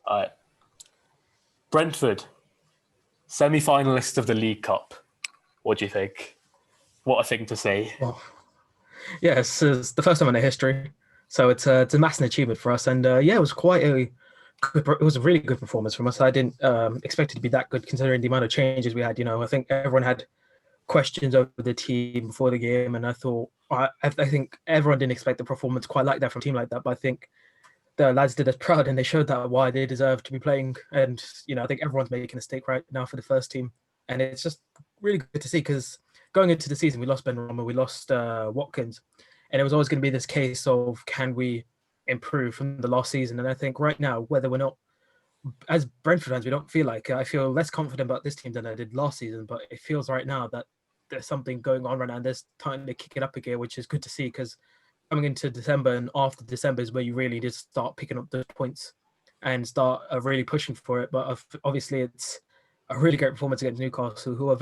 All right. Brentford, semi-finalists of the League Cup. What do you think? What a thing to say. Well, yeah, it's the first time in their history, so it's a massive achievement for us. And yeah, it was quite a it was a really good performance from us. I didn't expect it to be that good considering the amount of changes we had. I think everyone had questions over the team before the game, and I think everyone didn't expect the performance quite like that from a team like that. But I think the lads did us proud, and they showed that why they deserve to be playing. And I think everyone's making a stake right now for the first team, and it's just really good to see because going into the season, we lost Ben Rama, we lost Watkins, and it was always going to be this case of can we improve from the last season. And I think right now, whether we're not as Brentford fans, we don't feel like I feel less confident about this team than I did last season. But it feels right now that there's something going on right now, and there's time to kick it up again, which is good to see because coming into December and after December is where you really just start picking up the points and start really pushing for it. But obviously, it's a really great performance against Newcastle, who are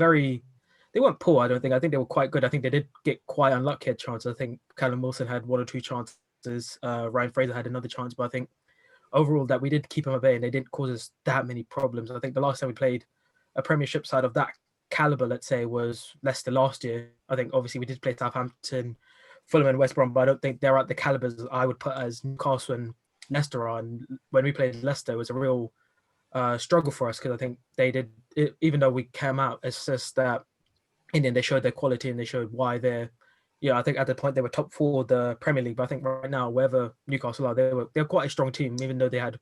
they weren't poor, I don't think. I think they were quite good. I think they did get quite unlucky at chances. I think Callum Wilson had one or two chances. Ryan Fraser had another chance, but I think overall that we did keep them at bay and they didn't cause us that many problems. I think the last time we played a Premiership side of that caliber, let's say, was Leicester last year. I think obviously we did play Southampton, Fulham and West Brom, but I don't think they're at the calibers I would put as Newcastle and Leicester are. And when we played Leicester, it was a real struggle for us because I think they did, even though we came out, it's just that in the end they showed their quality and they showed why they're, I think at the point they were top four of the Premier League. But I think right now, wherever Newcastle are, they're quite a strong team, even though they had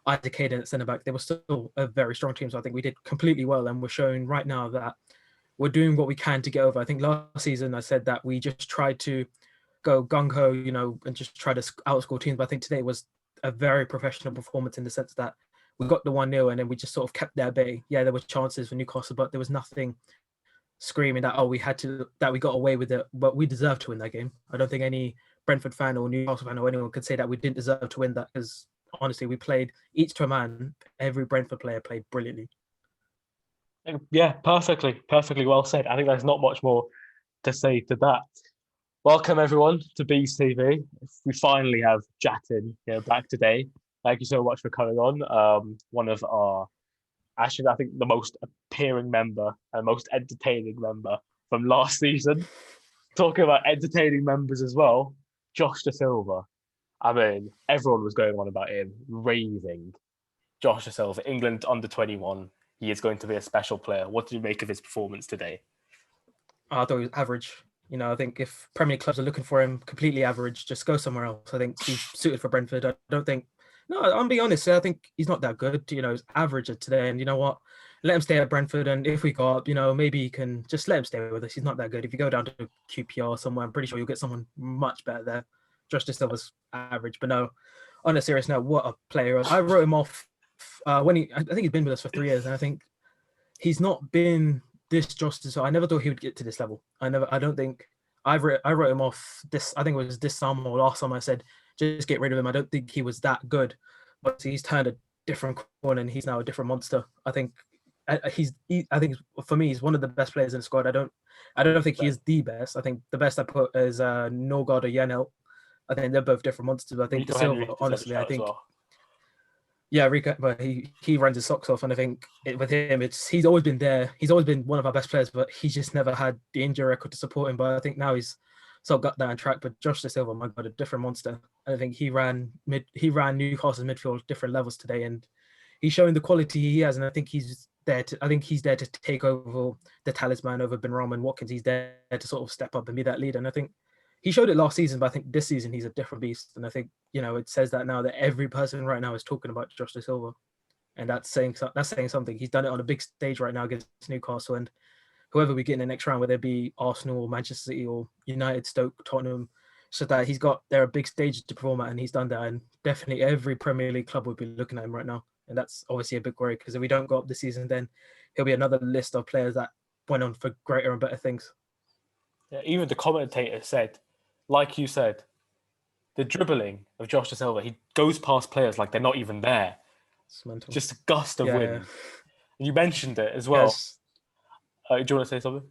Isaac Hayden at centre back, they were still a very strong team. So I think we did completely well, and we're showing right now that we're doing what we can to get over. I think last season I said that we just tried to go gung ho, and just try to outscore teams. But I think today was a very professional performance in the sense that we got the 1-0 and then we just sort of kept their bay. Yeah, there were chances for Newcastle, but there was nothing screaming that we got away with it, but we deserved to win that game. I don't think any Brentford fan or Newcastle fan or anyone could say that we didn't deserve to win that because honestly, we played each to a man. Every Brentford player played brilliantly. Yeah, perfectly well said. I think there's not much more to say to that. Welcome everyone to Bees TV. We finally have Jatin back today. Thank you so much for coming on. One of our, actually, I think the most appearing member and most entertaining member from last season. Talking about entertaining members as well, Josh Da Silva. I mean, everyone was going on about him, raving. Josh Da Silva, England under-21. He is going to be a special player. What did you make of his performance today? I thought he was average. I think if Premier League clubs are looking for him, completely average, just go somewhere else. I think he's suited for Brentford. I don't think. No, I'm being honest. I think he's not that good. He's average today, and you know what? Let him stay at Brentford, and if we go up, maybe you can just let him stay with us. He's not that good. If you go down to QPR somewhere, I'm pretty sure you'll get someone much better there. Josh Da Silva's average, but no. On a serious note, what a player! I wrote him off I think he's been with us for 3 years, and I think he's not been this Josh Da Silva. I never thought he would get to this level. I don't think I wrote him off this. I think it was this summer or last summer. I said just get rid of him. I don't think he was that good, but he's turned a different corner and he's now a different monster. I think for me he's one of the best players in the squad. I don't think he is the best. I think the best I put is Norgard or Janelt. I think they're both different monsters. I think Da Silva, honestly, I think. Well. Yeah, Rico, but he runs his socks off, and I think with him, he's always been there. He's always been one of our best players, but he's just never had the injury record to support him. But I think now he's sort of got that on track. But Josh Da Silva, my God, a different monster. I think he ran Newcastle's midfield different levels today, and he's showing the quality he has. And I think he's there to take over the talisman over Ben Rama and Watkins. He's there to sort of step up and be that leader. And I think he showed it last season, but I think this season he's a different beast. And I think, it says that now that every person right now is talking about Josh Da Silva. And that's saying something. He's done it on a big stage right now against Newcastle. And whoever we get in the next round, whether it be Arsenal or Manchester City or United, Stoke, Tottenham, so that they're a big stage to perform at, and he's done that. And definitely every Premier League club would be looking at him right now. And that's obviously a big worry because if we don't go up this season, then he'll be another list of players that went on for greater and better things. Yeah, even the commentator said, like you said, the dribbling of Josh Da Silva, he goes past players like they're not even there. It's mental. Just a gust of wind. Yeah. You mentioned it as well. Yes. Do you want to say something?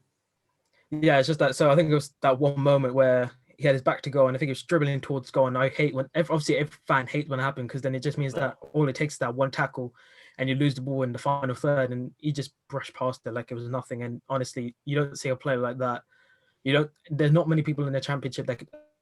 Yeah, it's just that. So I think it was that one moment where he had his back to goal, and I think he was dribbling towards goal. And I hate when, obviously, every fan hates when it happens, because then it just means that all it takes is that one tackle, and you lose the ball in the final third, and he just brushed past it like it was nothing. And honestly, you don't see a player like that. You don't. There's not many people in the championship that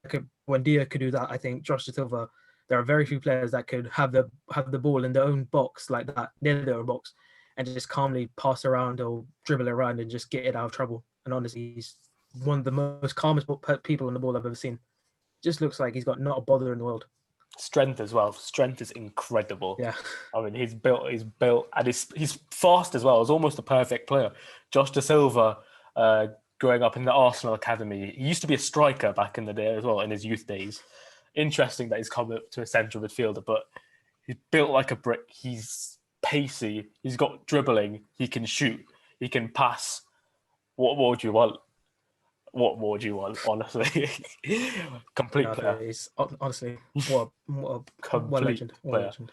could. Buendia could do that. I think Josh Silva. There are very few players that could have the ball in their own box like that, near their own box, and just calmly pass around or dribble around and just get it out of trouble. And honestly, he's one of the most calmest people on the ball I've ever seen. Just looks like he's got not a bother in the world. Strength as well. Strength is incredible. Yeah. I mean, he's built, and he's fast as well. He's almost a perfect player. Josh Da Silva, growing up in the Arsenal academy, he used to be a striker back in the day as well in his youth days. Interesting that he's come up to a central midfielder, but he's built like a brick. He's pacey. He's got dribbling. He can shoot. He can pass. What more do you want? What more do you want, honestly? Complete player. He's, honestly, what a legend. What a legend.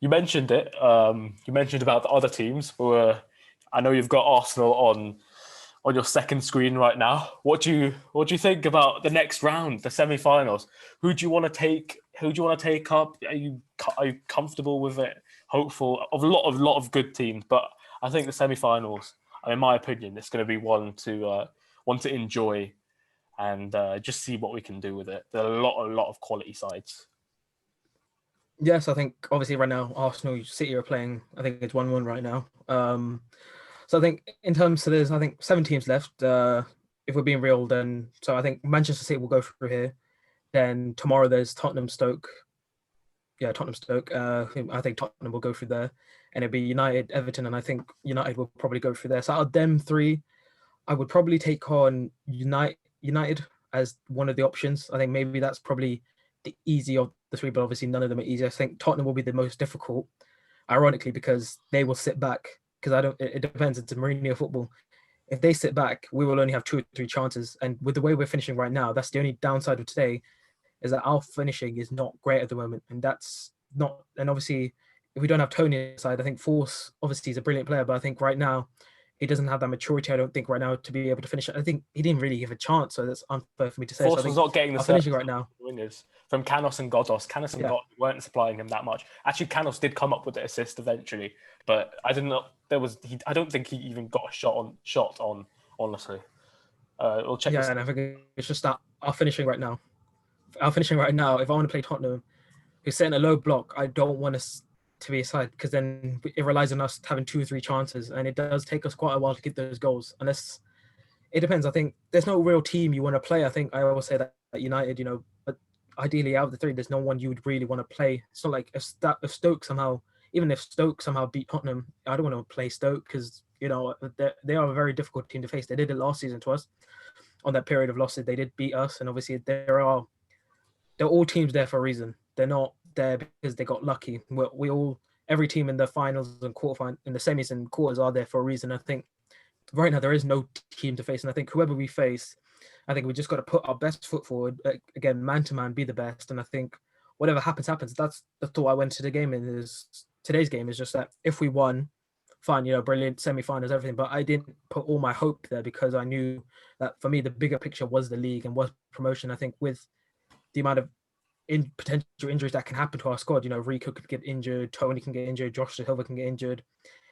You mentioned it. You mentioned about the other teams. I know you've got Arsenal on your second screen right now. What do you think about the next round, the semi-finals? Who do you want to take? Who do you want to take up? Are you comfortable with it? Hopeful of a lot of good teams, but I think the semi-finals, in my opinion, it's going to be one to enjoy and just see what we can do with it. There are a lot of quality sides. Yes, I think obviously right now Arsenal City are playing. I think it's 1-1 right now. So I think in terms of this, I think 7 teams left. If we're being real, then so I think Manchester City will go through here. Then tomorrow there's Tottenham Stoke. Yeah, Tottenham Stoke. I think Tottenham will go through there, and it'll be United, Everton, and I think United will probably go through there. So out of them 3, I would probably take on United as one of the options. I think maybe that's probably the easy of the 3, but obviously none of them are easy. I think Tottenham will be the most difficult, ironically, because they will sit back. Because it depends. It's Mourinho football. If they sit back, we will only have 2 or 3 chances. And with the way we're finishing right now, that's the only downside of today, is that our finishing is not great at the moment. And that's not. And obviously, if we don't have Tony inside, I think Force obviously is a brilliant player, but I think right now he doesn't have that maturity. I don't think right now to be able to finish it. I think he didn't really give a chance, so that's unfair for me to say. Force so was not getting the finishing right now. Wingers from Canos and Godos. Canos and Godos weren't supplying him that much. Actually, Canos did come up with the assist eventually, but I didn't know I don't think he even got a shot on. Honestly, we'll check. Yeah, and I think it's just that our finishing right now. If I want to play Tottenham, who's setting a low block, I don't want us to be aside, because then it relies on us having 2 or 3 chances, and it does take us quite a while to get those goals. Unless it depends. I think there's no real team you want to play. I think I always say that United, but ideally out of the 3, there's no one you would really want to play. It's not like if Stoke somehow beat Tottenham, I don't want to play Stoke, because they are a very difficult team to face. They did it last season to us. On that period of losses, they did beat us, and obviously they're all teams there for a reason. They're not there because they got lucky. Every team in the finals and quarterfinals, in the semis and quarters, are there for a reason. I think right now there is no team to face, and I think whoever we face, I think we just got to put our best foot forward. Again, man to man, be the best. And I think whatever happens. That's the thought I went to the game in. Today's game is just that if we won, fine, brilliant semi-finals, everything. But I didn't put all my hope there, because I knew that for me the bigger picture was the league and was promotion. I think with the amount of potential injuries that can happen to our squad, Rico could get injured, Tony can get injured, Josh Silva can get injured,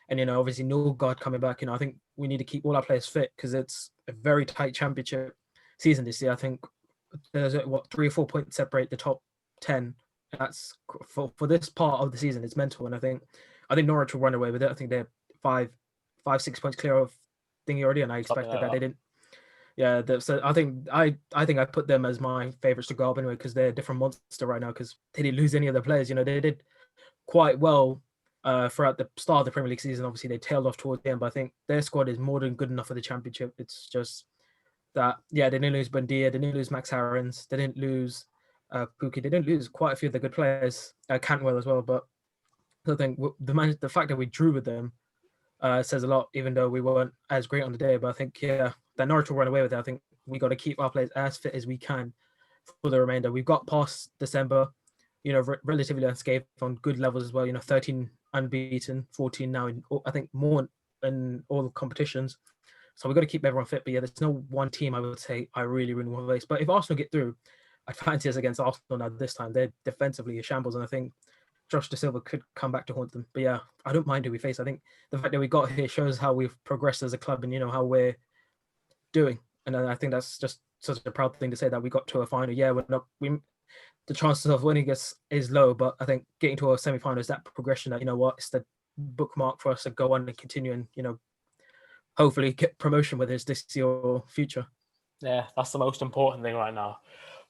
and obviously Norgard coming back. I think we need to keep all our players fit, because it's a very tight championship season this year. I think there's 3 or 4 points separate the top 10. That's for this part of the season. It's mental, and I think Norwich will run away with it. I think they're 5-6 points clear of thingy already, and I expected that they didn't. Yeah, so I think I put them as my favourites to go up anyway, because they're a different monster right now, because they didn't lose any of their players. They did quite well throughout the start of the Premier League season. Obviously, they tailed off towards the end, but I think their squad is more than good enough for the Championship. It's just that, they didn't lose Buendia, they didn't lose Max Aarons, they didn't lose Pukki, they didn't lose quite a few of the good players, Cantwell as well. But I think the fact that we drew with them says a lot, even though we weren't as great on the day. But I think, that Norwich will run away with it. I think we got to keep our players as fit as we can for the remainder. We've got past December, relatively unscathed on good levels as well. 13 unbeaten, 14 now, I think more in all the competitions. So we've got to keep everyone fit. But yeah, there's no one team I would say I really, really want to face. But if Arsenal get through, I fancy us against Arsenal now this time. They're defensively a shambles, and I think Josh De Silva could come back to haunt them. But yeah, I don't mind who we face. I think the fact that we got here shows how we've progressed as a club and, how we're doing. And I think that's just such a proud thing to say that we got to a final. Yeah, the chances of winning is low, but I think getting to a semi-final is that progression that, it's the bookmark for us to go on and continue and, hopefully get promotion, whether it's this year or future. Yeah, that's the most important thing right now.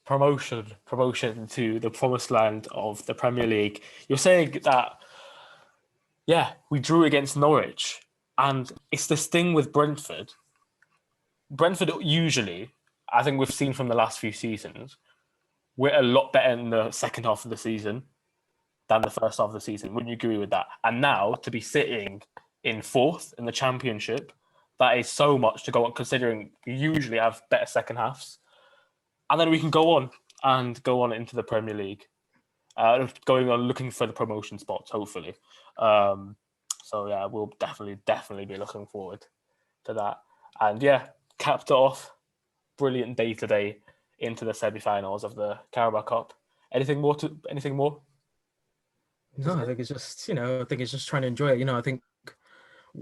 Promotion to the promised land of the Premier League. You're saying that, yeah, we drew against Norwich, and it's this thing with Brentford. Brentford usually, I think we've seen from the last few seasons, we're a lot better in the second half of the season than the first half of the season. Wouldn't you agree with that? And now to be sitting in fourth in the Championship, that is so much to go on, considering we usually have better second halves. And then we can go on into the Premier League, going on looking for the promotion spots, hopefully. So yeah, we'll definitely be looking forward to that. And yeah, capped it off. Brilliant day today into the semi-finals of the Carabao Cup. Anything more? No, I think it's just, trying to enjoy it. I think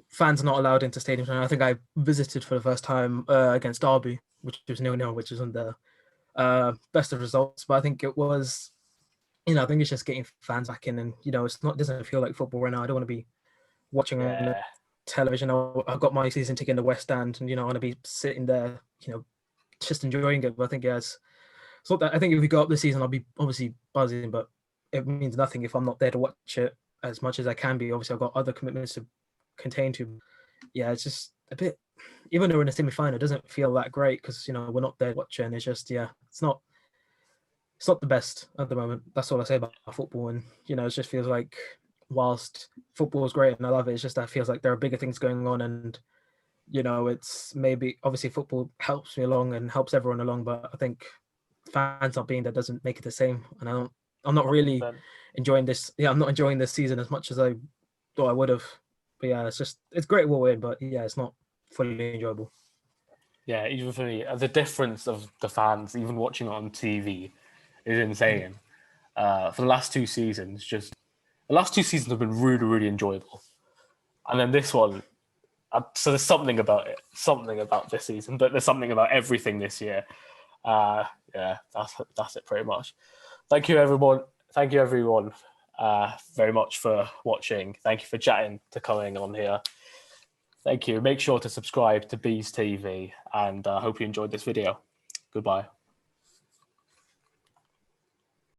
fans are not allowed into stadiums. And I think I visited for the first time against Derby, which was 0-0, which isn't the best of results. But I think it was, I think it's just getting fans back in, and it doesn't feel like football right now. I don't want to be watching on the television. I've got my season ticket in the West End, and I want to be sitting there, just enjoying it. But I think it's not that. I think if we go up this season, I'll be obviously buzzing, but it means nothing if I'm not there to watch it as much as I can be. Obviously, I've got other commitments to contain to. Yeah, it's just a bit. Even though we're in a semi-final, it doesn't feel that great because we're not there watching. It's just it's not the best at the moment. That's all I say about football, and it just feels like whilst football is great and I love it, it's just that it feels like there are bigger things going on, and it's maybe obviously football helps me along and helps everyone along, but I think fans not being there doesn't make it the same, and I'm not really enjoying this. Yeah, I'm not enjoying this season as much as I thought I would have. But yeah, it's great we'll win, but yeah, it's not fully enjoyable. Yeah, even for me, the difference of the fans, even watching it on TV, is insane. For the last two seasons, have been really, really enjoyable. And then this one, so there's something about this season, but there's something about everything this year. Yeah, that's it pretty much. Thank you, everyone. Thank you, everyone, very much for watching. Thank you for Jatin to coming on here. Thank you. Make sure to subscribe to Bees TV, and I hope you enjoyed this video. Goodbye.